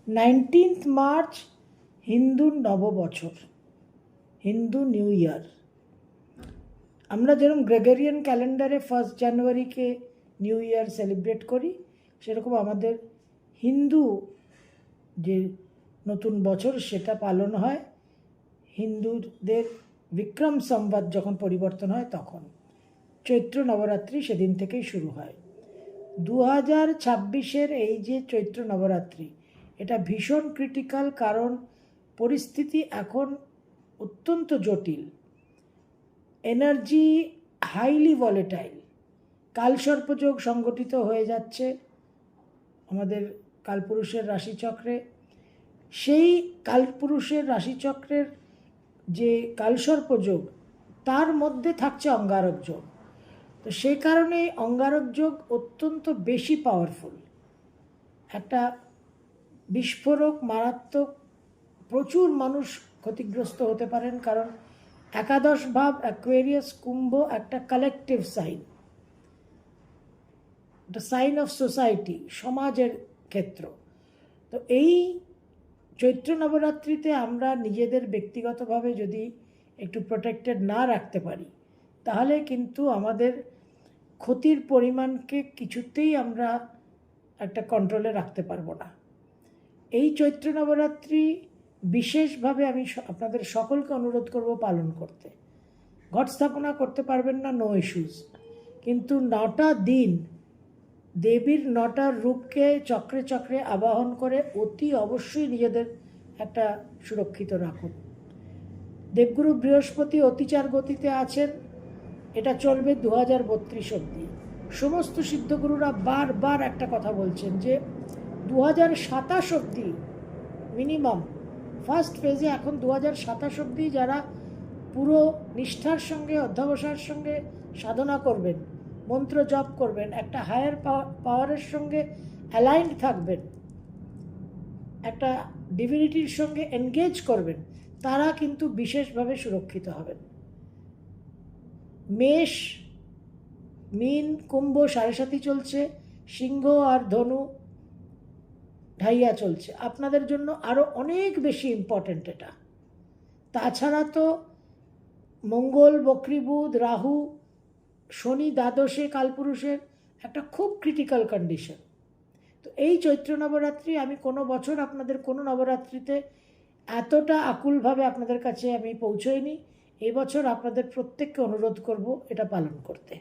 March Hindu নববছর, Hindu new year. আমরা যেরকম গ্রেগরিয়ান ক্যালেন্ডারে 1 জানুয়ারিকে নিউ ইয়ার সেলিব্রেট করি, সেরকম আমাদের হিন্দু যে নতুন বছর সেটা পালন হয় হিন্দুদের বিক্রম সংবৎ যখন পরিবর্তন হয় তখন। চৈত্র নবরাত্রি সেদিন থেকেই শুরু হয়। 2026-এর এই যে চৈত্র নবরাত্রি, এটা ভীষণ ক্রিটিক্যাল, কারণ পরিস্থিতি এখন অত্যন্ত জটিল, এনার্জি হাইলি ভলেটাইল। কালসর্পযোগ সংগঠিত হয়ে যাচ্ছে আমাদের কালপুরুষের রাশিচক্রে। সেই কালপুরুষের রাশিচক্রের যে কালসর্পযোগ, তার মধ্যে থাকছে অঙ্গারক যোগ। তো সেই কারণে অঙ্গারক যোগ অত্যন্ত বেশি পাওয়ারফুল, একটা বিস্ফোরক, মারাত্মক। প্রচুর মানুষ ক্ষতিগ্রস্ত হতে পারেন, কারণ একাদশ ভাব অ্যাকুয়ারিয়াস কুম্ভ একটা কালেকটিভ সাইন, একটা সাইন অফ সোসাইটি, সমাজের ক্ষেত্র। তো এই চৈত্র নবরাত্রিতে আমরা নিজেদের ব্যক্তিগতভাবে যদি একটু প্রোটেক্টেড না রাখতে পারি, তাহলে কিন্তু আমাদের ক্ষতির পরিমাণকে কিছুতেই আমরা একটা কন্ট্রোলে রাখতে পারবো না। এই চৈত্র নবরাত্রি বিশেষভাবে আমি আপনাদের সকলকে অনুরোধ করব পালন করতে। ঘট স্থাপনা করতে পারবেন না, নো ইস্যুজ, কিন্তু 9টা দিন দেবীর 9টা রূপকে চক্রে চক্রে আবাহন করে অতি অবশ্যই নিজেদের একটা সুরক্ষিত রাখুন। দেবগুরু বৃহস্পতি অতিচার গতিতে আছেন, এটা চলবে 2032 অবধি। সমস্ত সিদ্ধগুরুরা বারবার একটা কথা বলছেন যে 2027 অবধি মিনিমাম, ফার্স্ট ফেজে এখন 2027 অবধি যারা পুরো নিষ্ঠার সঙ্গে অধ্যবসায়ের সঙ্গে সাধনা করবেন, মন্ত্র জপ করবেন, একটা হায়ার পাওয়ারের সঙ্গে অ্যালাইন্ড থাকবেন, একটা ডিভিনিটির সঙ্গে এনগেজ করবেন, তারা কিন্তু বিশেষভাবে সুরক্ষিত হবেন। মেষ, মীন, কুম্ভ 7.5 চলছে, সিংহ আর ধনু ঢাইয়া চলছে। আপনাদের জন্য আরও অনেক বেশি ইম্পর্ট্যান্ট এটা। তাছাড়া তো মঙ্গল, বক্রী বুধ, রাহু, শনি দ্বাদশে কালপুরুষের একটা খুব ক্রিটিক্যাল কন্ডিশন। তো এই চৈত্র নবরাত্রি আমি কোনো বছর আপনাদের কোনো নবরাত্রিতে এতটা আকুলভাবে আপনাদের কাছে আমি পৌঁছইনি। এবছর আপনাদের প্রত্যেককে অনুরোধ করব এটা পালন করতে।